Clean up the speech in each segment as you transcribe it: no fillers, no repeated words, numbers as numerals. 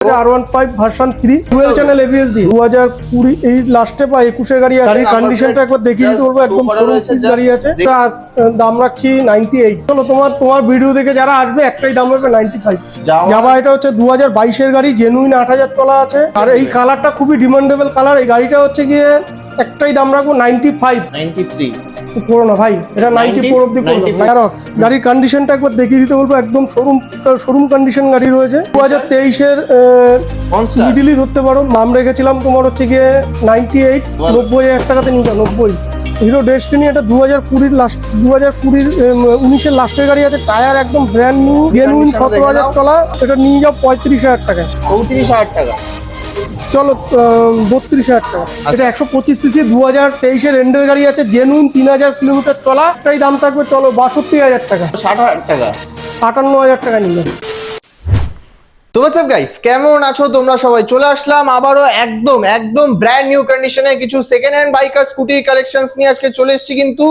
R15 version 3 dual channel ABS দিয়ে 2020 এই লাস্টে বা 21 এর গাড়ি আছে। গাড়ির কন্ডিশনটা একবার দেখিয়ে দিতে বলবো, একদম শোরুম পিস গাড়ি আছে। এটা দাম রাখছি 98। চলো তোমার ভিডিও দেখে যারা আসবে একটাই দাম হবে 95। যাবা এটা হচ্ছে 2022 এর গাড়ি, জেনুইন 8000 চলা আছে। আর এই কালারটা খুবই ডিমান্ডেবল কালার। এই গাড়িটা হচ্ছে গিয়ে একটাই দাম রাখবো 95 পুরোনো ভাই, এটা 94 অব্দি পুরোনো। গাড়ির কন্ডিশনটা একবার দেখিয়ে দিতে বলবো, একদম শোরুম কন্ডিশন গাড়ি রয়েছে। 2023 এর মিডিলই ধরতে পারো। নাম রেখেছিলাম তোমার হচ্ছে গিয়ে 98, 90,000 টাকাতে নিয়ে যাও 90। হিরো ডেস্টিনি, এটা 2020 লাস্ট 19-এর লাস্টের গাড়ি আছে। টায়ার একদম ব্র্যান্ড নিউ, জেনুইন 17,000 চলা। এটা নিয়ে যাও 35,000 টাকায়। 35,000 টাকা। চলো 32,000 টাকা। এটা 125 সিসি 2023 এর এন্ডের গাড়ি আছে, জেনুইন 3,000 কিলোমিটার চলা। এটাই দাম থাকবে চলো 62,000 টাকা। 60,000 টাকা, 58,000 টাকা নিয়ে। তো হোয়াটসঅ্যাপ গাইস, কেমন আছো তোমরা সবাই? চলে আসলাম আবারও একদম ব্র্যান্ড নিউ কন্ডিশনে কিছু সেকেন্ড হ্যান্ড বাইক আর স্কুটি কালেকশনস নিয়ে আজকে চলে এসেছি কিন্তু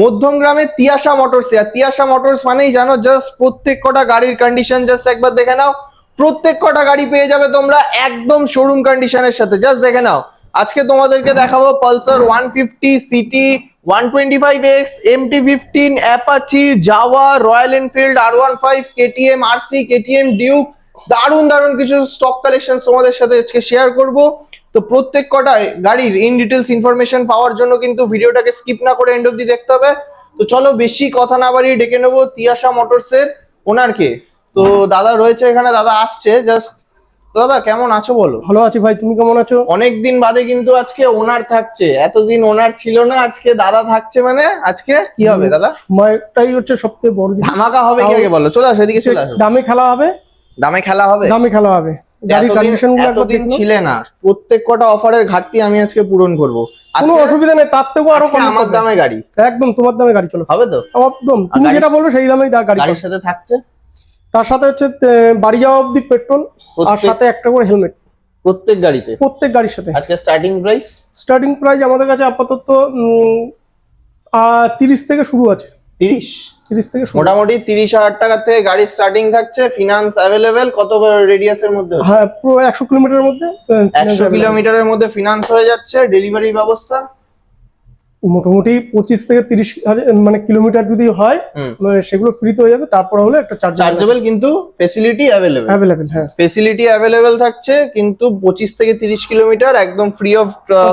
মধ্যমগ্রামে তিয়াশা মোটরসে। আর তিয়াশা মোটরস মানেই জানো, জাস্ট প্রত্যেক কটা গাড়ির কন্ডিশন জাস্ট একবার দেখে নাও। প্রত্যেক কটা গাড়ি পেয়ে যাবে তোমরা একদম শোরুম কন্ডিশনের সাথে। জাস্ট দেখে নাও। আজকে তোমাদেরকে দেখাবো Pulsar 150, city 125X, MT-15, Apache, Java, royal Enfield, R15, KTM RC, KTM Duke, দারুণ কিছু স্টক কালেকশন তোমাদের সাথে আজকে শেয়ার করব। তো প্রত্যেক কটায় গাড়ির ইন ডিটেলস ইনফরমেশন পাওয়ার জন্য কিন্তু ভিডিওটাকে স্কিপ না করে এন্ড অব্দি দেখতে হবে। তো চলো বেশি কথা না বাড়িয়ে ডেকে নেবো তিয়াশা মোটরসের ওনারকে। তো দাদা রয়েছে এখানে, দাদা আসছে জাস্ট। দাদা কেমন আছো বলো? ভালো আছি ভাই, তুমি কেমন আছো? অনেকদিন বাদে কিন্তু আজকে ওনার থাকছে, এতদিন ওনার ছিল না, আজকে দাদা থাকছে। মানে আজকে কি হবে দাদা? সময়টাই হচ্ছে সবথেকে বড় জিনিস। ধামাকা হবে কি আগে বলো? চলে আসো এদিকে, চলে আসো। দামে খেলা হবে। দামে খেলা হবে। গাড়ির কন্ডিশনগুলো এতদিন ছিলে না, প্রত্যেক কটা অফারের ঘাটতি আমি আজকে পূরণ করব। কোনো অসুবিধা নেই, তার থেকেও আরো কম। আমার দামে গাড়ি, একদম তোমার দামে গাড়ি। চলো হবে তো একদম, তুমি যেটা বলবে সেই দামেই গাড়ির সাথে থাকছে। তার সাথে হচ্ছে বাড়ি যাওয়া অবধি পেট্রোল, আর সাথে একটা করে হেলমেট প্রত্যেক গাড়িতে, প্রত্যেক গাড়ির সাথে। আজকে স্টার্টিং প্রাইস আমাদের কাছে আপাতত 30 থেকে শুরু আছে। 30 থেকে মোটামুটি 30,000 টাকা থেকে গাড়ি স্টার্টিং থাকছে। Finance available. কত রেডিয়াসের মধ্যে? হ্যাঁ, পুরো 100 কিলোমিটারের মধ্যে। 100 কিলোমিটারের মধ্যে ফিনান্স হয়ে যাচ্ছে। ডেলিভারি ব্যবস্থা মোটামুটি 25 থেকে 30,000 মানে কিলোমিটার যদি হয় সেগুলো ফ্রিতে হয়ে যাবে। তারপর হলে একটা চার্জেবল, কিন্তু ফ্যাসিলিটি অ্যাভেলেবল। হ্যাঁ, ফ্যাসিলিটি অ্যাভেলেবল থাকছে, কিন্তু 25 থেকে 30 কিলোমিটার একদম ফ্রি অফ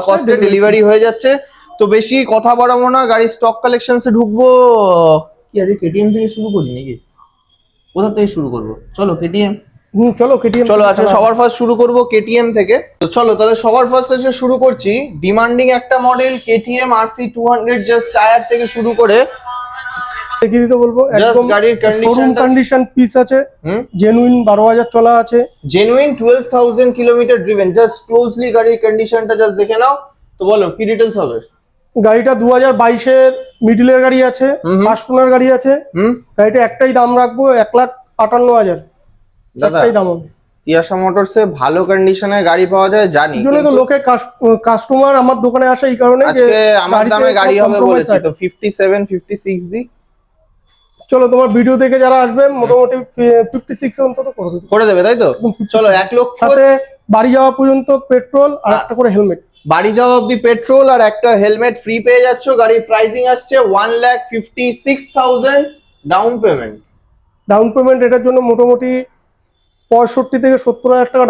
কস্টে ডেলিভারি হয়ে যাচ্ছে। তো বেশি কথা বাড়াবো না, গাড়ির স্টক কালেকশনসে ঢুকবো। কি আছে, কেটিএম থেকে শুরু করি নাকি? কোথা থেকে শুরু করবো? চলো কেটিএম। চলো আচ্ছা, সবার ফার্স্ট শুরু করবো কেটিএম থেকে। তো চলো তাহলে সবার ফার্স্ট এসে শুরু করছি ডিমান্ডিং একটা model KTM RC 200। Just tyre থেকে শুরু করে দেখিয়ে দিতে বলবো, একদম গাড়ির শোরুম কন্ডিশন পিস আছে। জেনুইন 12,000 চলা আছে, genuine 12,000 kilometre driven. Just closely গাড়ির কন্ডিশনটা জাস্ট দেখে নাও। তো বলো কি ডিটেলস হবে? গাড়িটা 2022 এর মিডলের গাড়ি আছে, ফার্স্ট ওনার গাড়ি আছে। গাড়িটা একটাই দাম রাখবো 1,58,000। একটাই দাম হবে। তিয়াশা মোটরসে ভালো কন্ডিশনের গাড়ি পাওয়া যায় জানি, জন্য তো লোকে কাস্টমার আমার দোকানে আসে এই কারণে যে আজকে আমার দামে গাড়ি হবে বলেছি। তো 57, 56 দি। চলো তোমার ভিডিও দেখে যারা আসবে মোটামুটি 56 অন্তত করে দেবে, তাই তো? চলো 1 লক্ষ সাথে বাড়ি যাওয়া পর্যন্ত পেট্রোল আর একটা করে হেলমেট। বাড়ি যাওয়া অবধি পেট্রোল আর একটা হেলমেট ফ্রি পেয়ে যাচ্ছ। গাড়ির প্রাইসিং আসছে 1,56,000 ডাউন পেমেন্ট। এটার জন্য মোটামুটি 65 থেকে 70,000 টাকা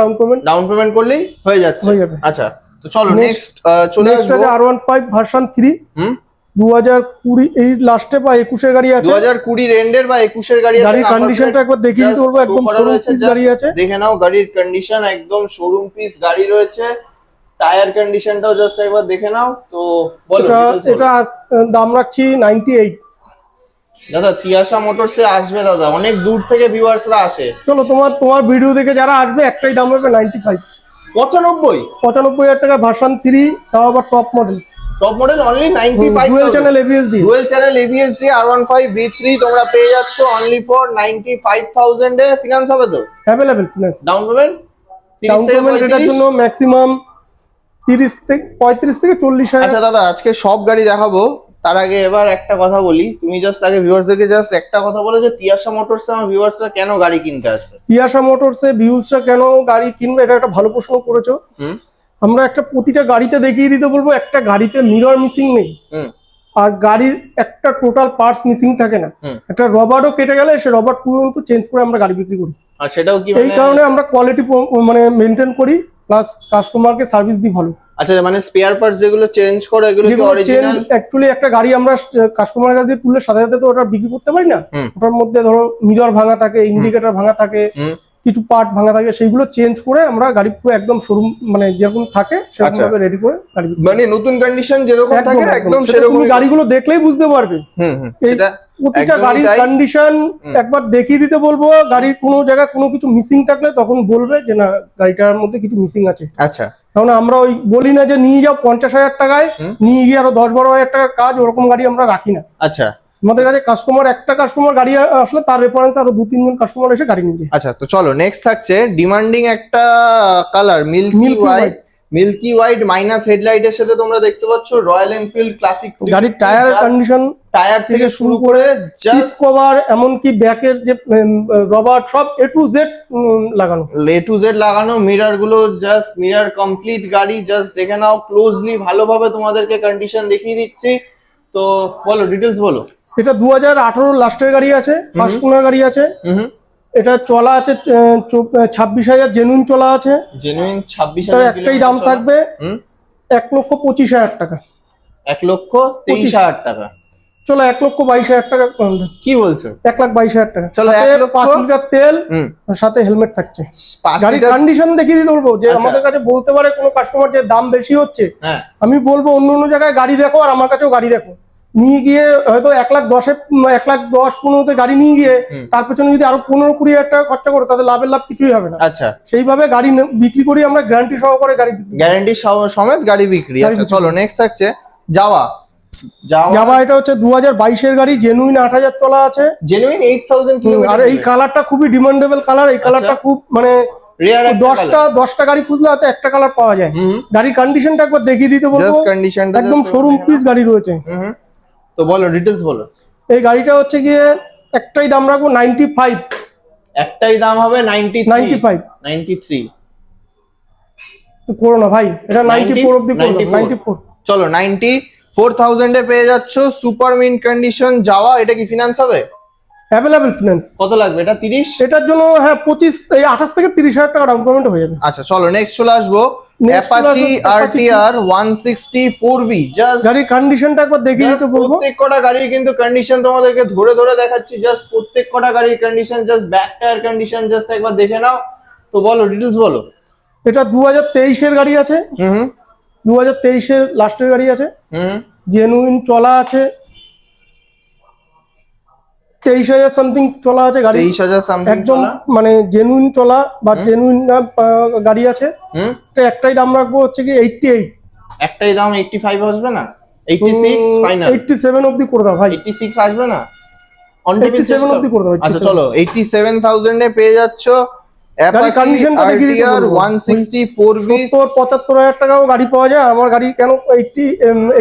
ডাউন পেমেন্ট করলেই হয়ে যাচ্ছে। আচ্ছা, তো চলো নেক্সট চলে আসবো R15 ভার্সন 3 2020 এই লাস্টে বা 21 এর গাড়ি আছে। 2020 এন্ডের বা 21 এর গাড়ি আছে। গাড়ির কন্ডিশনটা একবার দেখিয়ে দিতে বলবো, একদম শোরুম পিস গাড়ি আছে। দেখে নাও গাড়ির কন্ডিশন, একদম শোরুম পিস গাড়ি রয়েছে। টায়ার কন্ডিশনটাও জাস্ট একবার দেখে নাও। তো বলো এটা দাম রাখছি 98। দাদা তিয়াশা মোটরসে আসবে দাদা, অনেক দূর থেকে ভিউয়ার্সরা আসে। চলো তোমার ভিডিও দেখে যারা আসবে একটাই দাম হবে 95। 95,000 টাকা ভার্সন 3, তাও আবার top model only 95। Dual channel ABS দিয়ে R15 V3 তোমরা পেয়ে যাচ্ছ অনলি ফর 95,000 এ। ফিনান্স হবে তো? Available finance. ডাউন পেমেন্ট এটার জন্য ম্যাক্সিমাম 35 থেকে 40,000। আচ্ছা দাদা, আজকে সব গাড়ি দেখাবো, তার আগে এবার একটা কথা বলি, তুমি জাস্ট আগে ভিউয়ার্সদেরকে জাস্ট একটা কথা বলো যে তিয়াশা মোটরস আমার ভিউয়ার্সরা কেন গাড়ি কিনতে আসবে? তিয়াশা মোটরসে ভিউজরা কেন গাড়ি কিনবে, এটা একটা ভালো প্রশ্ন করেছো। আমরা একটা প্রতিটা গাড়িতে দেখিয়ে দিতে বলবো, একটা গাড়িতে মিরর মিসিং নেই, আর গাড়ির একটা টোটাল পার্টস মিসিং থাকে না। একটা রবারও কেটে গেলে সে রবার পর্যন্ত চেঞ্জ করে আমরা গাড়ি বিক্রি করি। আর সেটাও কি এই কারণে আমরা কোয়ালিটি মানে মেনটেন করি, প্লাস কাস্টমারকে সার্ভিস দিই ভালো। আচ্ছা, মানে স্পেয়ার পার্টস যেগুলো চেঞ্জ করে এগুলো কি অরিজিনাল? অ্যাকচুয়ালি একটা গাড়ি আমরা কাস্টমারের কাছে দিয়ে তুলে সাথে সাথে তো ওটা বিক্রি করতে পারি না। ওটার মধ্যে ধরো মিরর ভাঙা থাকে, ইন্ডিকেটর ভাঙা থাকে, কিছু পার্ট ভাঙা থাকে, সেইগুলো চেঞ্জ করে আমরা গাড়ি পুরো একদম শোরুম মানে যেরকম থাকে সেরকম ভাবে রেডি করে গাড়ি মানে নতুন কন্ডিশন যেরকম থাকে একদম সেরকম। তুমি গাড়িগুলো দেখলেই বুঝতে পারবে। সেটা প্রতিটা গাড়ির কন্ডিশন একবার দেখিয়ে দিতে বলবো। গাড়ির কোনো জায়গায় কোনো কিছু মিসিং থাকলে তখন বলবে যে না গাড়িটার মধ্যে কিছু মিসিং আছে। আচ্ছা, কারণ আমরা ওই বলি না যে নিয়ে যাও 50,000 টাকায়, নিয়ে গিয়ে আরো 10-12,000 টাকার কাজ, ওরকম গাড়ি আমরা রাখি না। আচ্ছা, আমাদের কাছে একটা কাস্টমার গাড়ি আসলে তার রেফারেন্স আরো 2-3 জন কাস্টমার এসে গাড়ি নিয়ে যায়। আচ্ছা, তো চলো নেক্সট থাকছে ডিমান্ডিং একটা কালার মিল্কি হোয়াইট মাইনাস হেডলাইটের সাথে তোমরা দেখতে পাচ্ছ রয়্যাল এনফিল্ড ক্লাসিক। গাড়ির টায়ারের কন্ডিশন, টায়ার থেকে শুরু করে সিট কভার, এমনকি ব্যাকের যে রবার সব A to Z লাগানো। A to Z লাগানো, মিরর গুলো জাস্ট মিরর কমপ্লিট গাড়ি, জাস্ট দেখে নাও ক্লোজলি, ভালোভাবে তোমাদেরকে কন্ডিশন দেখিয়ে দিচ্ছি। তো বলো ডিটেলস বলো। এটা 2018 লাস্টের গাড়ি আছে, ফার্স্ট ওনার গাড়ি আছে। এটা চলা আছে 26,000 জেনুইন চলা আছে। জেনুইন 26,000। একটাই দাম থাকবে 1,25,000 টাকা। 1,23,000 টাকা। চলো 1,22,000 টাকা। কি বলছো? 1,22,000 টাকা। চলো 5 লিটার তেল, সাথে হেলমেট থাকছে। গাড়ির কন্ডিশন দেখিয়ে দিতে বলবো, যে আমাদের কাছে বলতে পারে কোনো কাস্টমার যে দাম বেশি হচ্ছে, আমি বলবো অন্য জায়গায় গাড়ি দেখো আর আমার কাছেও গাড়ি দেখো। নিয়ে গিয়ে হয়তো 1,10,15 গাড়ি নিয়ে গিয়ে তার পেছনে যদি আরো 15-20,000 টাকা খরচা করে, তাদের লাভের লাভ কিছুই হবে না। আচ্ছা, সেইভাবে গাড়ি বিক্রি করি আমরা, গ্যারান্টি সহকারে গাড়ি, গ্যারান্টি সমেত গাড়ি বিক্রি। আচ্ছা চলো নেক্সট থাকছে জাভা। এটা হচ্ছে 2022 এর গাড়ি, জেনুইন 8,000 চলা আছে। Genuine 8,000 kilometre. আর এই কালারটা খুবই ডিমান্ডেবল কালার। এই কালারটা খুব মানে 10টা গাড়ি খুঁজলে হয়তো একটা কালার পাওয়া যায়। গাড়ির কন্ডিশনটা একবার দেখিয়ে দিতে বলবো, একদম শোরুম পিস গাড়ি রয়েছে। তো বলো ডিটেলস বলো। এই গাড়িটা হচ্ছে গিয়ে একটাই দাম রাখবো 95। একটাই দাম হবে 93। তো করো না ভাই, এটা 94 অবধি করো। 94। চলো 94,000 এ পেয়ে যাচ্ছ সুপার মিন্ট কন্ডিশন জাভা। এটা কি ফিনান্স হবে? Available finance. কত লাগবে এটা? 30। এটার জন্য হ্যাঁ 28 থেকে 30,000 টাকা ডাউন পেমেন্ট হয়ে যাবে। আচ্ছা চলো নেক্সট চলে আসবো অ্যাপাচি RTR 160 4V। জাস্ট গাড়ির কন্ডিশনটা একবার দেখিয়ে দিতে বলবো। প্রত্যেক কটা গাড়ির কিন্তু কন্ডিশন তোমাদেরকে ধরে ধরে দেখাচ্ছি। জাস্ট প্রত্যেক কটা গাড়ির condition, just back tyre condition just একবার দেখে নাও। তো বলো ডিটেলস বলো। এটা 2023 এর গাড়ি আছে। 2023 এর লাস্টের গাড়ি আছে। জেনুইন চলা আছে 23,000 সামথিং চলা আছে গাড়ি। 23,000 সামথিং একদম মানে জেনুইন চলা বা জেনুইন গাড়ি আছে। এটা একটাই দাম রাখবো হচ্ছে কি 88। একটাই দাম 85 আসবে না? 86 ফাইনাল। 87 অবধি করে দাও ভাই। 86 আসবে না? 87 অবধি করে দাও। আচ্ছা চলো 87,000 এ পেয়ে যাচ্ছ গাড়ির কন্ডিশনটা দেখিয়ে দিতে বলবো। 160 4V। 70-75,000 টাকাও গাড়ি পাওয়া যায়। আমার গাড়ি কেন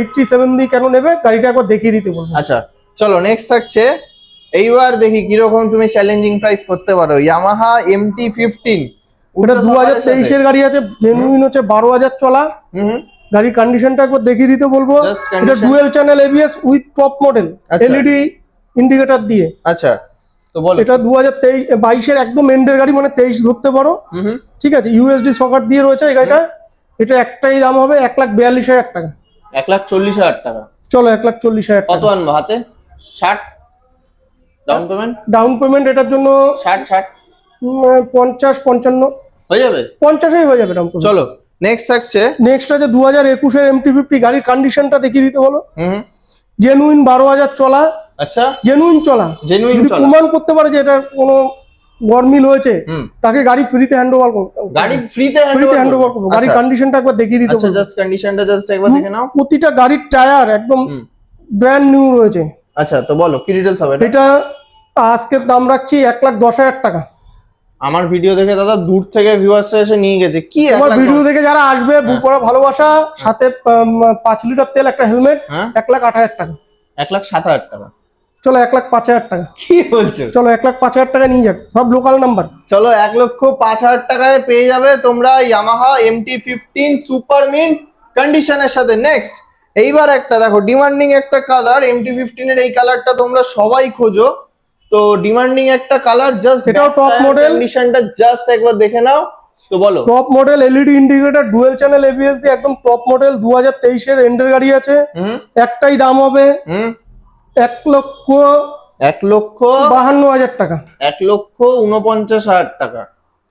87 দিয়ে কেন নেবে, গাড়িটা একবার দেখিয়ে দিতে বলবো। আচ্ছা চলো নেক্সট থাকছে, এইবার দেখি কিরকম তুমি চ্যালেঞ্জিং প্রাইস করতে পারো। Yamaha MT-15। ওটা 2023 এর গাড়ি আছে, জেনুইন হচ্ছে 12,000 চলা। গাড়ির কন্ডিশনটা একবার দেখিয়ে দিতে বলবো। এটা dual channel ABS with top model LED indicator দিয়ে। আচ্ছা তো বলো। এটা 2022 এর একদম এন্ডের গাড়ি, মানে 23 ধরতে পারো। ঠিক আছে, USD সকেট দিয়ে রয়েছে এই গাড়িটা। এটা একটাই দাম হবে 1,42,000 টাকা। 1,40,000 টাকা। চলো 1,40,000 কত আনবো হাতে? 60 ডাউন পেমেন্ট এটার জন্য 60 50-55 হয়ে যাবে। 50-এই হয়ে যাবে ডাউন পেমেন্ট। চলো নেক্সট থাকছে, নেক্সট আছে 2021 এর MT-50। গাড়ির কন্ডিশনটা দেখিয়ে দিতে বলো। জেনুইন 12,000 চলা। আচ্ছা জেনুইন চলা। প্রমাণ করতে পারে যে এটা কোনো গরমিল হয়েছে, তাকে গাড়ি ফ্রিতে হ্যান্ডওভার করবো। গাড়ি ফ্রিতে হ্যান্ডওভার করবো। গাড়ির কন্ডিশনটা একবার দেখিয়ে দিতে বলো। আচ্ছা জাস্ট কন্ডিশনটা জাস্ট একবার দেখে নাও। প্রতিটা গাড়ির টায়ার একদম ব্র্যান্ড নিউ রয়েছে। আচ্ছা তো বলো কি ডিটেইলস হবে এটা? আজকের দাম রাখছি 1,10,000 টাকা। আমার ভিডিও দেখে দাদা দূর থেকে ভিউয়ার্স এসে নিয়ে গেছে। কি আমার ভিডিও দেখে যারা আসবে, বুক করা ভালোবাসা, সাথে 5 লিটার তেল, একটা হেলমেট, 1,08,000 টাকা। 1,07,000 টাকা। চলো 1,05,000 টাকা। কি বলছো? চলো 1,05,000 টাকা নিয়ে যাক, সব লোকাল নাম্বার। চলো 1,05,000 টাকায় পেয়ে যাবে তোমরা ইয়ামাহা MT-15 সুপার মিন্ট কন্ডিশনের সাথে। নেক্সট এইবার একটা দেখো ডিমান্ডিং একটা কালার, MT-15 এর এই কালারটা তোমরা সবাই খোঁজো, তো ডিমান্ডিং একটা কালার। জাস্ট এটাও top model। কন্ডিশনটা জাস্ট একবার দেখে নাও, তো বলো। Top model LED indicator dual channel ABS দিয়ে একদম টপ মডেল 2023 এর এন্ডের গাড়ি আছে। একটাই দাম হবে 1,52,000 টাকা। 1,49,000 টাকা।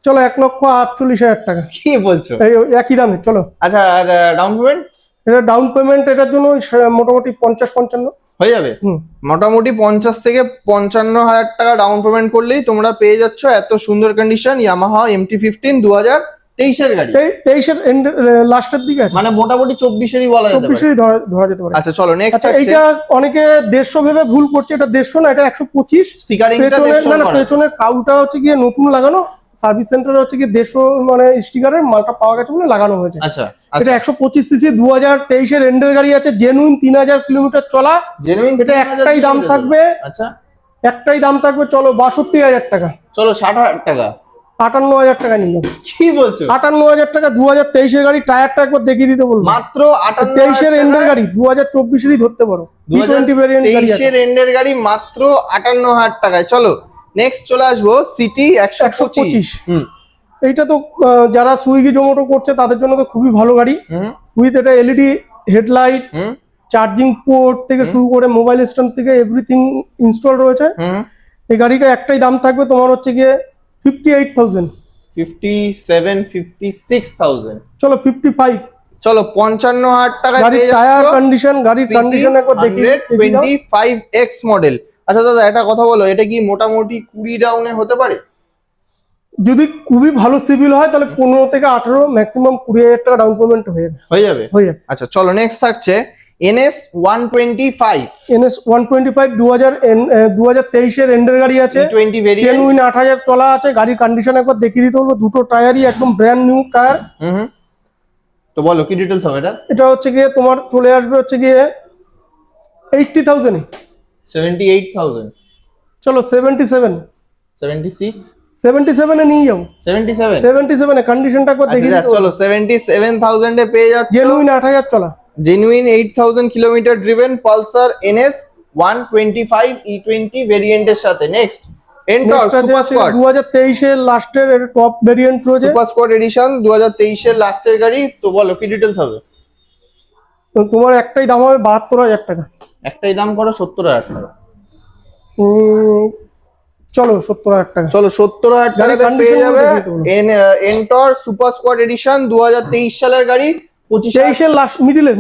চলো 1,48,000 টাকা। কি বলছো? এই একই দামে। চলো আচ্ছা, আর ডাউন পেমেন্ট? এটা ডাউন পেমেন্ট এটার জন্য মোটামুটি 50-55 হয়ে যাবে। মোটামুটি 50 থেকে 55,000 টাকা ডাউন পেমেন্ট করলেই তোমরা পেয়ে যাচ্ছ এত সুন্দর কন্ডিশন ইয়ামাহা MT-15 2023 এর গাড়ি। 23 এর লাস্টের দিকে আছে, মানে মোটামুটি 24-এরই বলা যেতে পারে। 24-এরই ধরা যেতে পারে। আচ্ছা চলো নেক্সট। আচ্ছা, এইটা অনেকে 150 ভেবে ভুল করছে, এটা 150 না, এটা 125। স্টিকারিংটা 150 করা। পেছনের কাউটা হচ্ছে গিয়ে নতুন লাগানো, সার্ভিস সেন্টারে হচ্ছে গিয়ে 150 মানে স্টিকারের মালটা পাওয়া গেছে বলে লাগানো হয়েছে। আচ্ছা এটা 125 সিসি 2023 এর এন্ডের গাড়ি আছে, জেনুইন 3,000 কিলোমিটার চলা। জেনুইন এটা একটাই দাম থাকবে। আচ্ছা, একটাই দাম থাকবে। চলো 62,000 টাকা। চলো 60,000 টাকা। 58,000 টাকা নিলাম। কি বলছো? 58,000 টাকা 2023 এর গাড়ি, টায়ারটা একবার দেখিয়ে দিতে বলবো। মাত্র 23 এর এন্ডের গাড়ি, 2024 এরই ধরতে পারো। 2020 ভেরিয়েন্ট গাড়ি 23 আছে। এর এন্ডের গাড়ি মাত্র 58,000 টাকায়। চলো নেক্সট চলে আসবো সিটি 125। এইটা তো যারা সুইগি জোম্যাটো করছে তাদের জন্য তো খুবই ভালো গাড়ি। উইথ এটা এলইডি হেডলাইট, চার্জিং পোর্ট থেকে শুরু করে মোবাইল স্ট্যান্ড থেকে এভরিথিং ইনস্টল রয়েছে। এই গাড়িটা একটাই দাম থাকবে তোমার হচ্ছে গিয়ে 58,000। 56,000। চলো 55। চলো 55,000 টাকা। গাড়ির টায়ার কন্ডিশন, গাড়ির কন্ডিশন একবার দেখিয়ে দাও। 25X model. আচ্ছা দাদা একটা কথা বলো, এটা কি মোটামুটি 20 ডাউনে হতে পারে? যদি খুবই ভালো সিভিল হয় তাহলে 15 থেকে 18, ম্যাক্সিমাম 20,000 টাকা ডাউন পেমেন্ট হয়ে যাবে। আচ্ছা চলো নেক্সট থাকছে NS 125। NS 125 2023 এর এন্ডের গাড়ি আছে। 20 ভেরিয়েন্ট, জেনুইন 8,000 চলা আছে। গাড়ির কন্ডিশন একবার দেখিয়ে দিতে বলবো। দুটো টায়ারই একদম ব্র্যান্ড নিউ টায়ার। তো বলো কি ডিটেইলস হবে এটা? এটা হচ্ছে গিয়ে তোমার চলে আসবে হচ্ছে গিয়ে 80,000 এ। 78,000। চলো 77। 76। 77 এ নিয়ে যাও। 77 এ কন্ডিশনটা একবার দেখিয়ে দিতে চলো 77,000 এ পেয়ে যাচ্ছ জেনুইন 8,000 চলা, genuine 8,000 kilometre driven Pulsar NS 125 E20 ভেরিয়েন্টের সাথে। নেক্সট এন্টর সুপার স্কোয়াড 2023 এর লাস্টের টপ ভেরিয়েন্ট রয়েছে। সুপার স্কোয়াড এডিশন 2023 এর লাস্টের গাড়ি। তো বলো কি ডিটেইলস হবে? তো তোমার একটাই দাম হবে 72,000 টাকা। একটাই দাম করো 70,000 টাকা। চলো 70,000 টাকা। চলো 70,000 টাকাতে পেয়ে যাবে এন্টর সুপার স্কোয়াড এডিশন 2023 সালের গাড়ি। 23 এর লাস্ট মিডলে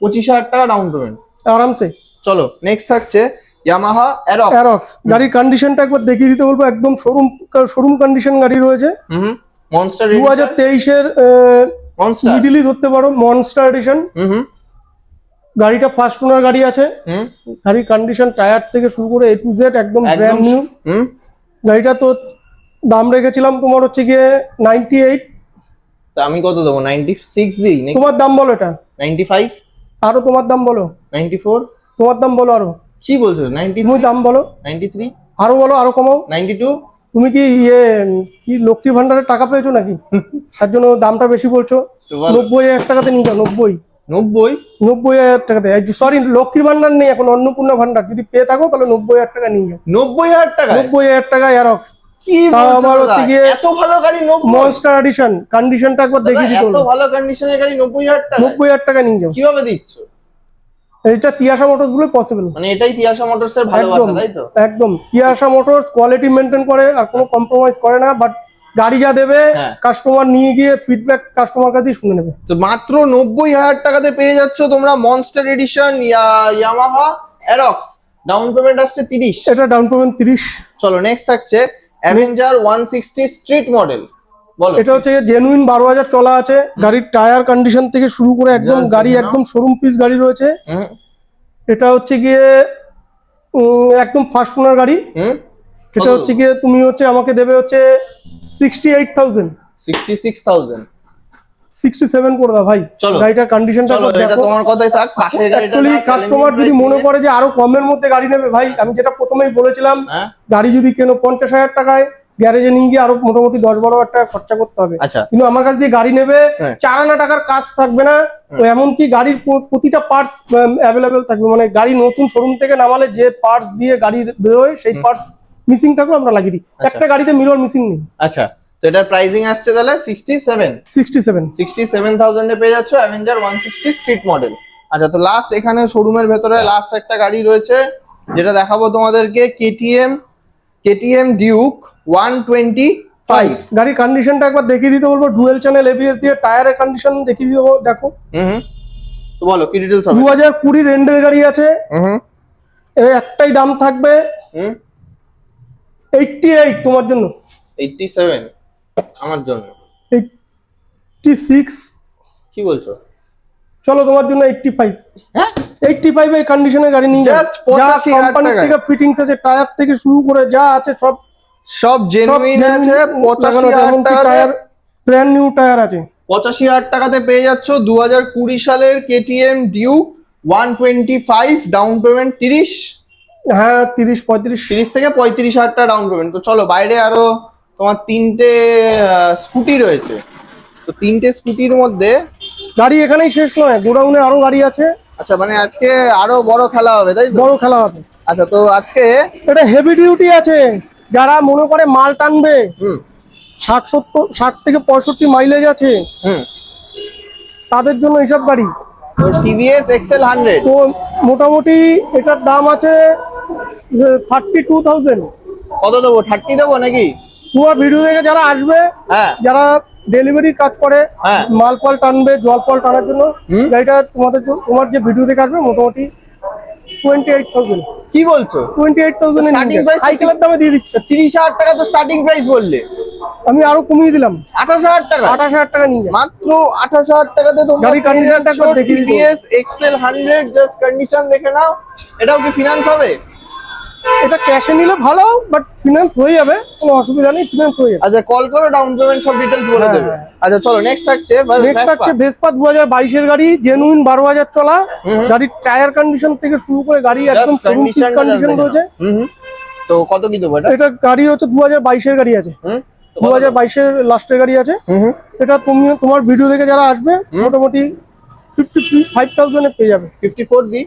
25,000 টাকা ডাউন পেমেন্ট আরামসে। চলো নেক্সট থাকছে ইয়ামাহা অ্যারক্স। গাড়ির কন্ডিশনটা একবার দেখিয়ে দিতে বলবো। একদম শোরুম কন্ডিশন গাড়ি রয়েছে। মনস্টার 2023 এর মিডলই ধরতে পারো, মনস্টার এডিশন। গাড়িটা ফার্স্ট ওনার গাড়ি আছে। গাড়ির কন্ডিশন টায়ার থেকে শুরু করে A to Z একদম ব্র্যান্ড নিউ। গাড়িটা তো দাম রেখেছিলাম তোমার হচ্ছে গিয়ে 98। তা আমি কত দেবো? 96 দিই নাকি? তোমার দাম বলো। এটা 95। আরো তোমার দাম বলো। 94। তোমার দাম বলো আরো। কি বলছো? 93। তুমি দাম বলো। 93। আরো বলো, আরো কমাও। 92। তুমি কি কি লক্ষ্মী ভান্ডারের টাকা পেয়েছো নাকি? তার জন্য দামটা বেশি বলছো। 90,000 টাকাতে নিয়ে যাও। 90,000 টাকাতে। সরি, লক্ষ্মীর ভান্ডার নেই এখন, অন্নপূর্ণা ভান্ডার। যদি পেয়ে থাকো তাহলে 90,000 টাকা নিয়ে যাও। 90,000 টাকা? 90,000 টাকা অ্যারক্স। কি আবার হচ্ছে গিয়ে এত ভালো গাড়ি 90? মনস্টার এডিশন কন্ডিশনটা একবার দেখিয়ে দিতে এত বলবো। ভালো কন্ডিশনের গাড়ি 90,000 টাকা? 90,000 টাকা নিয়ে যাও। কিভাবে দিচ্ছ? এটা তিয়াশা মোটরস বলে পসিবল। মানে এটাই তিয়াশা মোটরস এর ভালোবাসা, তাই তো? একদম তিয়াশা মোটরস কোয়ালিটি মেনটেন করে আর কোনো কম্প্রোমাইজ করে না। বাট গাড়ি যা দেবে কাস্টমার নিয়ে গিয়ে ফিডব্যাক কাস্টমার কাছেই শুনে নেবে। তো মাত্র 90,000 টাকাতে পেয়ে যাচ্ছ তোমরা monster edition Yamaha Aerox. Down payment আসছে 30। এটা ডাউন পেমেন্ট 30। চলো নেক্সট থাকছে অ্যাভেঞ্জার 160 স্ট্রিট মডেল। বলো। এটা হচ্ছে জেনুইন 12,000 চলা আছে। গাড়ির টায়ার কন্ডিশন থেকে শুরু করে একদম গাড়ি একদম শোরুম পিস গাড়ি রয়েছে। এটা হচ্ছে গিয়ে একদম ফার্স্ট ওনার গাড়ি। এটা হচ্ছে গিয়ে তুমি হচ্ছে আমাকে দেবে হচ্ছে 68,000। 66,000। 67 করে দাও ভাই। চলো। গাড়িটার কন্ডিশনটা চলো এটা দেখো। তোমার কথাই থাক, পাশের গাড়িটা অ্যাকচুয়ালি কাস্টমার যদি মনে করে যে আরো কমের মধ্যে গাড়ি নেবে, ভাই আমি যেটা প্রথমেই বলেছিলাম, হ্যাঁ গাড়ি যদি কেন 50,000 টাকায়, গ্যারেজে নিয়ে গিয়ে আরো মোটামুটি 10-12,000 টাকা খরচা করতে হবে। আচ্ছা কিন্তু আমার কাছ দিয়ে গাড়ি নেবে, হ্যাঁ। 4 আনা টাকার কাজ থাকবে না, তো এমনকি গাড়ির প্রতিটা পার্টস অ্যাভেলেবেল থাকবে। মানে গাড়ি নতুন শোরুম থেকে নামালে যে পার্টস দিয়ে গাড়ি বেরোয় সেই পার্টস মিসিং থাকলে আমরা লাগিয়ে দিই। একটা গাড়িতে মিরর মিসিং নেই। আচ্ছা, তো এটার প্রাইসিং আসছে তাহলে 67 67,000 এ পেয়ে যাচ্ছ অ্যাভেঞ্জার 160 স্ট্রিট মডেল। আচ্ছা, তো লাস্ট এখানে শোরুমের ভেতরে লাস্ট একটা গাড়ি রয়েছে যেটা দেখাবো তোমাদেরকে, কেটিএম ডিউক 125। গাড়ির কন্ডিশনটা একবার দেখিয়ে দিতে বলবো, ডুয়েল চ্যানেল এবিএস দিয়ে, টায়ারের কন্ডিশন দেখিয়ে দিতে বলবো, দেখো। হুম, তো বলো কি ডিটেইলস হবে। 2020 রেন্ডের গাড়ি আছে। হুম এর একটাই দাম থাকবে 88 তোমার জন্য। 87 আমার জন্য? 86 কি বলছো? চলো তোমার জন্য 85। হ্যাঁ 85 এই কন্ডিশনের গাড়ি নিয়ে যাও। Just যা 85,000 কোম্পানি টাকায়। থেকে ফিটিংস আছে, টায়ার থেকে শুরু করে যা আছে সব জেনুইন আছে। 85,000 টাকা টায়ার, ব্র্যান্ড নিউ টায়ার আছে। 85,000 টাকাতে পেয়ে যাচ্ছ 2020 সালের কেটিএম ডিউক 125, ডাউন পেমেন্ট 30। হ্যাঁ 30-35। 30 থেকে 35,000 টাকা ডাউন পেমেন্ট। তো চলো, বাইরে আরো তোমার তিনটে স্কুটি রয়েছে, তো তিনটে স্কুটির মধ্যে গাড়ি এখানেই শেষ নয়, গোডাউনে আরো গাড়ি আছে। আচ্ছা, মানে আজকে আরো বড় খেলা হবে তাই তো? বড় খেলা হবে। আচ্ছা, তো আজকে এটা হেভি ডিউটি আছে, যারা মনে করে মাল টানবে, হুম 60 থেকে 65 মাইলেজ আছে, হুম তাদের জন্য এইসব গাড়ি। তো টিভিএস এক্সেল 100 তো মোটামুটি এটার দাম আছে 32,000। কত দেবো? 30 দেবো নাকি? তোমার ভিডিও দেখে যারা আসবে, হ্যাঁ যারা ডেলিভারি কাজ করে, হ্যাঁ মাল ফল টানবে, জল ফল টানার জন্য, হুম। গাড়িটা তোমার যে ভিডিও দেখে আসবে মোটামুটি 28,000। কি বলছো? 28,000 Starting price সাইকেলের দামে দিয়ে দিচ্ছে। 30,000 টাকা তো স্টার্টিং প্রাইস বললে। আমি আরো কমিয়ে দিলাম, 28,000 টাকা, 28,000 টাকা নিয়ে যাও। মাত্র 28,000 টাকাতে তোমরা গাড়ির conditionটা একবার দেখিয়ে দিবো। TVS Excel 100। জাস্ট কন্ডিশন দেখে নাও। এটাও কি ফিনান্স হবে? এটা ক্যাশে নিলে ভালো, বাট ফিনান্স হয়ে যাবে, কোনো অসুবিধা নেই, ফিনান্স হয়ে যাবে। আচ্ছা, কল করো, ডাউন পেমেন্ট সব ডিটেইলস বলে হ্যাঁ, দেবে। হ্যাঁ। আচ্ছা চলো, নেক্সট থাকছে নেক্সট থাকছে ভেসপা 2022 এর গাড়ি, জেনুইন 12,000 চলা। গাড়ির টায়ার কন্ডিশন থেকে শুরু করে গাড়ি একদম কন্ডিশন রয়েছে। তো কত কি দেবো এটা? এটা গাড়ি হচ্ছে 2022 এর গাড়ি আছে, তো 2022 এর লাস্টের গাড়ি আছে। এটা তোমার ভিডিও দেখে যারা আসবে মোটামুটি 55,000 এ পেয়ে যাবে। 54 দি?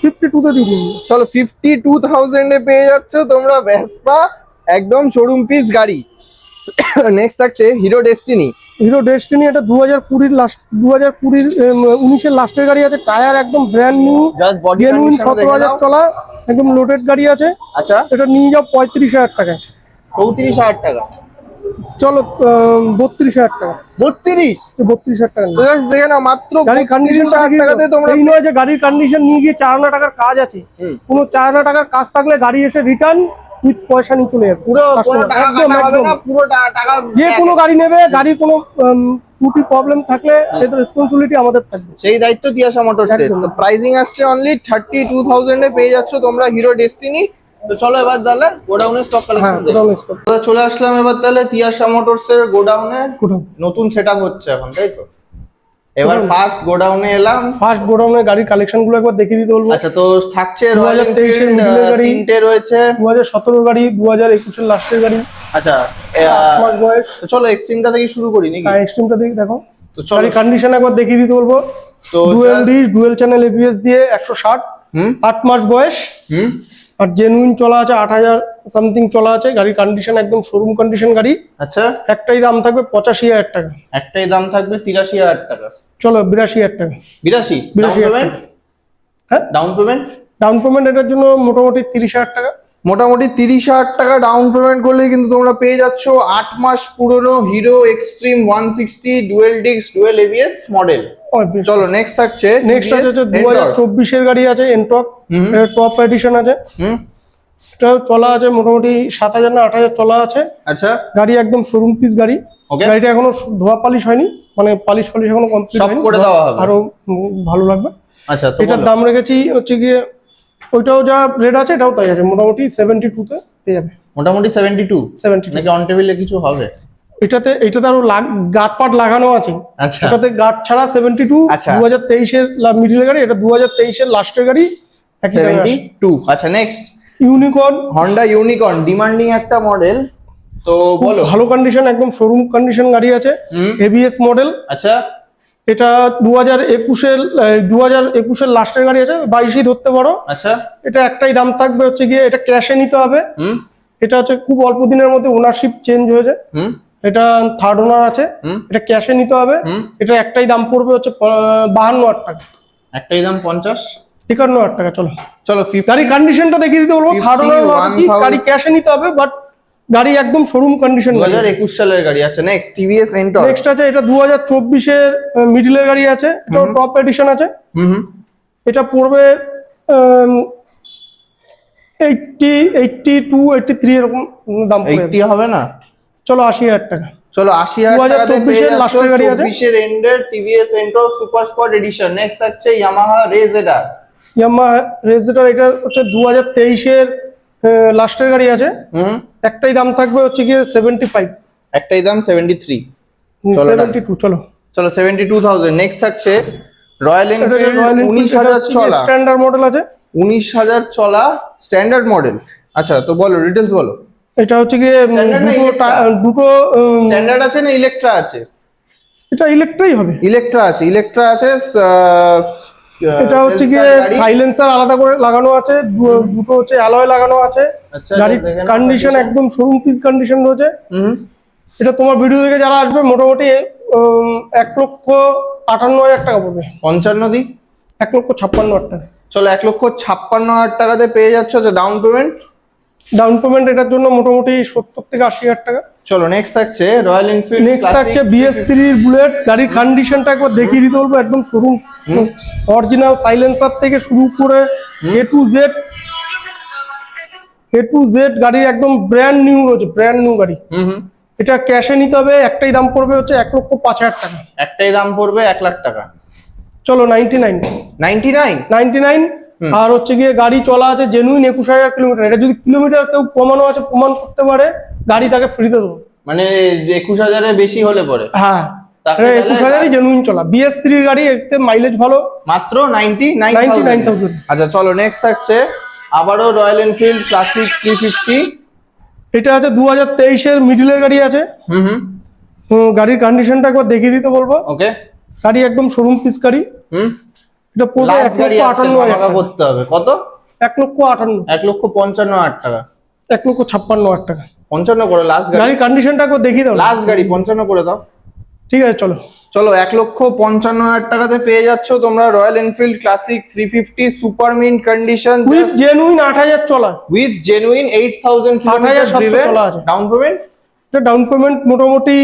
52 তে দিয়ে দিন। চলো, 52,000 এ পেয়ে যাচ্ছ তোমরা ভেসপা, একদম শোরুম পিস গাড়ি। নেক্সট থাকছে হিরো ডেস্টিনি। হিরো ডেস্টিনি, এটা 2020 লাস্ট, 19 এর লাস্টের গাড়ি আছে। টায়ার একদম brand new, just body genuine condition দেখে 17,000 নাও। চলা, একদম লোডেড গাড়ি আছে। আচ্ছা, এটা নিয়ে যাও 35,000 টাকায়। 34,000 টাকা? চলো 32,000 টাকা। 32? 32,000 টাকা নিয়ে তো guys দেখে নাও, মাত্র গাড়ির কন্ডিশন 32,000 টাকাতে তোমরা। এই নয় যে গাড়ির কন্ডিশন নিয়ে গিয়ে 4 লাখ টাকার কাজ আছে, কোনো 4 লাখ টাকার কাজ থাকলে গাড়ি এসে রিটার্ন উইথ পয়সা নিয়ে চলে যাবে পুরো কোনো customer। টাকা একদম কাটা হবে একদম। না, পুরো টাকা যে কোনো গাড়ি নেবে, গাড়ি কোনো ত্রুটি প্রবলেম থাকলে সেটা রেসপন্সিবিলিটি আমাদের থাকবে। সেই দায়িত্ব তিয়াশা মোটরস এর। একদম। তো প্রাইসিং আসছে অনলি 32,000 এ পেয়ে যাচ্ছ তোমরা হিরো ডেস্টিনি। তো চলো এবার তাহলে গোডাউনের স্টক হ্যাঁ, কালেকশন দেখি। Godown stock. তো চলে আসলাম এবার তাহলে তিয়াশা মোটরস এর গোডাউনে। গোডাউন নতুন সেটআপ হচ্ছে এখন, তাই তো? এবার ফার্স্ট গোডাউনে এলাম। ফার্স্ট গোডাউনের গাড়ির কালেকশন গুলো একবার দেখিয়ে দিতে বলবো। আচ্ছা, তো থাকছে রয়্যাল 2023 এর এনফিল্ড middle এর গাড়ি। তিনটে রয়েছে। 2017 গাড়ি, 2021 এর লাস্টের গাড়ি। আচ্ছা, 8 মাস বয়স। তো চলো এক্সট্রিমটা থেকে শুরু করি নাকি? এক্সট্রিমটা দেখো। তো চলো, গাড়ির কন্ডিশন একবার দেখিয়ে দিতে বলবো। তো ডুয়েল চ্যানেল এবিএস দিয়ে 160, হুম 8 মাস বয়স, হুম আর জেনুইন চলা আছে 8,000 সামথিং চলা আছে। গাড়ির কন্ডিশন একদম শোরুম কন্ডিশন গাড়ি। আচ্ছা, একটাই দাম থাকবে 85,000 টাকা। একটাই দাম থাকবে 83,000 টাকা। চলো 82,000 টাকা। 82 ডাউন 82,000 পেমেন্ট? হ্যাঁ, ডাউন পেমেন্ট ডাউন পেমেন্ট এটার জন্য মোটামুটি 30,000 টাকা। মোটামুটি 30,000 টাকা ডাউন পেমেন্ট করলে কিন্তু তোমরা পেয়ে যাচ্ছ 8 মাস পুরনো Hero Xtreme 160 dual disc dual ABS model. চলো নেক্সট থাকছে নেক্সট আছে 2024 এর গাড়ি আছে, এনটক, এর টপ এডিশন আছে। এটা চলা আছে মোটামুটি 7,000 না 8,000 চলা আছে। আচ্ছা, গাড়ি একদম শোরুম পিস গাড়ি। ওকে, গাড়িটা এখনো ধোয়া পালিশ হয়নি, মানে পালিশ এখনো কমপ্লিট সব হয়নি, করে দেওয়া হবে। আরো ভালো লাগবে। আচ্ছা, তো এটার দাম রেখেছি হচ্ছে গিয়ে, ওইটাও যা রেট আছে এটাও তাই আছে, মোটামুটি 72 তে পেয়ে যাবে। মোটামুটি 72 72 নাকি অন টেবিলে কিছু হবে? এটাতে আরো গার্ড পার্ট লাগানো আছে। আচ্ছা এটাতে গার্ড ছাড়া 72, আচ্ছা। 2023 এর মিডিলের গাড়ি, এটা 2023 এর লাস্টের গাড়ি, একই দামে আসে। 72। আচ্ছা next unicorn, Honda unicorn, demanding একটা মডেল, তো বলো। ভালো কন্ডিশন, একদম শোরুম কন্ডিশন গাড়ি আছে, এবিএস মডেল। আচ্ছা এটা 2021 এর লাস্টের গাড়ি আছে, 22ই ধরতে পারো। আচ্ছা এটা একটাই দাম থাকবে, হচ্ছে গিয়ে এটা ক্যাশে নিতে হবে। এটা হচ্ছে খুব অল্প দিনের মধ্যে ওনারশিপ চেঞ্জ হয়েছে, এটা থার্ড ওনার আছে, এটা ক্যাশে নিতে হবে। এটা একটাই দাম পড়বে হচ্ছে 52,000 টাকা, একটাই দাম 50, 51,000 টাকা। চলো চলো গাড়ি কন্ডিশনটা দেখিয়ে দিতে বলবো। থার্ড ওনার 51,000 গাড়ি ক্যাশে নিতে হবে, বাট গাড়ি একদম শোরুম কন্ডিশন। 2021 সালের গাড়ি। আচ্ছা নেক্সট টিভিএস এন্টর। নেক্সট আছে এটা 2024 এর মিডিলের গাড়ি আছে, এটা টপ এডিশন আছে। এটা পড়বে 80, 82, 83 এরকম দাম পড়বে। 80 হবে না? চলো 80,000 টাকা। চলো 80,000 টাকাতে 2024 এর লাস্টের গাড়ি আছে। 24 এর এন্ডের TVS Ntorq super spot edition. Next থাকছে ইয়ামাহা রেজেডার। ইয়ামাহা রেজেডার, এটা হচ্ছে 2023 এর লাস্টের গাড়ি আছে। একটাই দাম থাকবে হচ্ছে গিয়ে 75, একটাই দাম 73। চলো 72। চলো 72,000। নেক্সট থাকছে রয়্যাল এনফিল্ড 19,000 চলা, স্ট্যান্ডার্ড মডেল আছে। 19,000 চলা স্ট্যান্ডার্ড মডেল। আচ্ছা তো বলো ডিটেলস বলো। এটা হচ্ছে গিয়ে দুটো স্ট্যান্ডার্ড আছে না ইলেকট্রা আছে? এটা ইলেকট্রাই হবে। ইলেকট্রা আছে, ইলেকট্রা আছে। এটা হচ্ছে গিয়ে সাইলেন্সার আলাদা করে লাগানো আছে, দুটো হচ্ছে অ্যালয় লাগানো আছে। আচ্ছা গাড়ির কন্ডিশন একদম শোরুম পিস কন্ডিশন রয়েছে। এটা তোমার ভিডিও দেখে যারা আসবে মোটামুটি 1,58,000 টাকা পড়বে। 55 দি 1,56,000 টাকা। চলো 1,56,000 টাকাতে পেয়ে যাচ্ছ। আচ্ছা ডাউন পেমেন্ট? ডাউন পেমেন্ট এটার জন্য মোটামুটি 70 থেকে 80,000 টাকা। চলো নেক্সট থাকছে রয়্যাল এনফিল্ড। নেক্সট থাকছে BS3 বুলেট। গাড়ির কন্ডিশনটা একবার দেখিয়ে দিতে বলবো, একদম শোরুম অরিজিনাল সাইলেন্সার থেকে শুরু করে A to Z গাড়ির একদম ব্র্যান্ড নিউ রয়েছে, ব্র্যান্ড নিউ গাড়ি। এটা ক্যাশে নিতে হবে, একটাই দাম পড়বে হচ্ছে 1,05,000 টাকা। একটাই দাম পড়বে 1 লাখ টাকা। চলো 99 আর হচ্ছে গিয়ে গাড়ি চলা আছে জেনুইন 21,000 কিলোমিটার। এটা যদি কিলোমিটার কেউ কমানো আছে প্রমাণ করতে পারে, গাড়ি তাকে ফ্রিতে দেবো। মানে 21,000 এর বেশি হলে পরে? হ্যাঁ, 21,000ই জেনুইন চলা। BS3 গাড়ি, এতে মাইলেজ ভালো, মাত্র 99,000। আচ্ছা চলো নেক্সট থাকছে আবারও রয়্যাল এনফিল্ড ক্লাসিক 350। এটা আছে 2023 এর মিডিলের গাড়ি আছে। গাড়ির কন্ডিশনটা একবার দেখিয়ে দিতে বলবো। ওকে, গাড়ি একদম শোরুম পিস গাড়ি। এটা পড়বে 1,58,000 টাকা করতে হবে। কত? 1,58,000, 1,55,000 টাকা, 1,56,000 টাকা। 55 করে লাস্ট গাড়ি। গাড়ির কন্ডিশনটা একবার দেখিয়ে দাও। লাস্ট গাড়ি 55 করে দাও। ঠিক আছে চলো। চলো 1,55,000 টাকাতে পেয়ে যাচ্ছ তোমরা royal Enfield classic 350 super mint condition with genuine 8,000 চলা, উইথ জেনুইন 8,000 কিলোমিটার চলা আছে। Down payment? এটা ডাউন পেমেন্ট মোটামুটি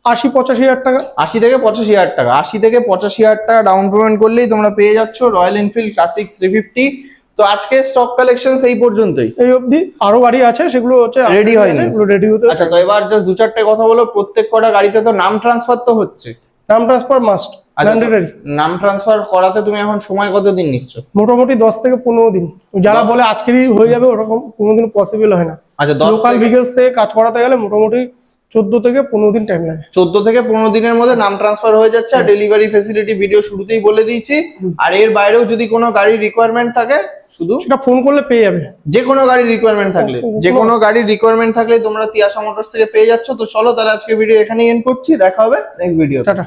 80-85,000 টাকা। 80 থেকে 85,000 টাকা, 80 থেকে 85,000 টাকা ডাউন পেমেন্ট করলেই তোমরা পেয়ে যাচ্ছ রয়্যাল এনফিল্ড ক্লাসিক 350। তো আজকে স্টক কালেকশন এই পর্যন্তই, এই অবধি। আরো গাড়ি আছে, সেগুলো হচ্ছে রেডি হয়নি, এগুলো রেডি হতে। আচ্ছা তো এবার জাস্ট 2-4টে কথা বলো। প্রত্যেক কটা গাড়িতে তো নাম ট্রান্সফার তো হচ্ছে? নাম ট্রান্সফার মাস্ট, ম্যান্ডেটরি। নাম ট্রান্সফার করাতে তুমি এখন সময় কতদিন নিচ্ছ? মোটামুটি 10 থেকে 15 দিন। যারা বলে আজকেরই হয়ে যাবে, ওরকম কোনোদিন পসিবল হয় না। আচ্ছা, লোকাল ভিগেলস থেকে কাজ করাতে গেলে মোটামুটি 14 থেকে 15 দিন টাইম লাগে। 14 থেকে 15 দিনের মধ্যে নাম ট্রান্সফার হয়ে যাচ্ছে। আর ডেলিভারি ফ্যাসিলিটি ভিডিও শুরুতেই বলে দিয়েছি। আর এর বাইরেও যদি কোনো গাড়ির রিকোয়ারমেন্ট থাকে, শুধু সেটা ফোন করলে পেয়ে যাবে। যে কোনো গাড়ির রিকোয়ারমেন্ট থাকলে, তোমরা তিয়াশা মোটরস থেকে পেয়ে যাচ্ছ। তো চলো তাহলে আজকে ভিডিও এখানেই এন্ড করছি। দেখা হবে নেক্সট ভিডিও। টাটা।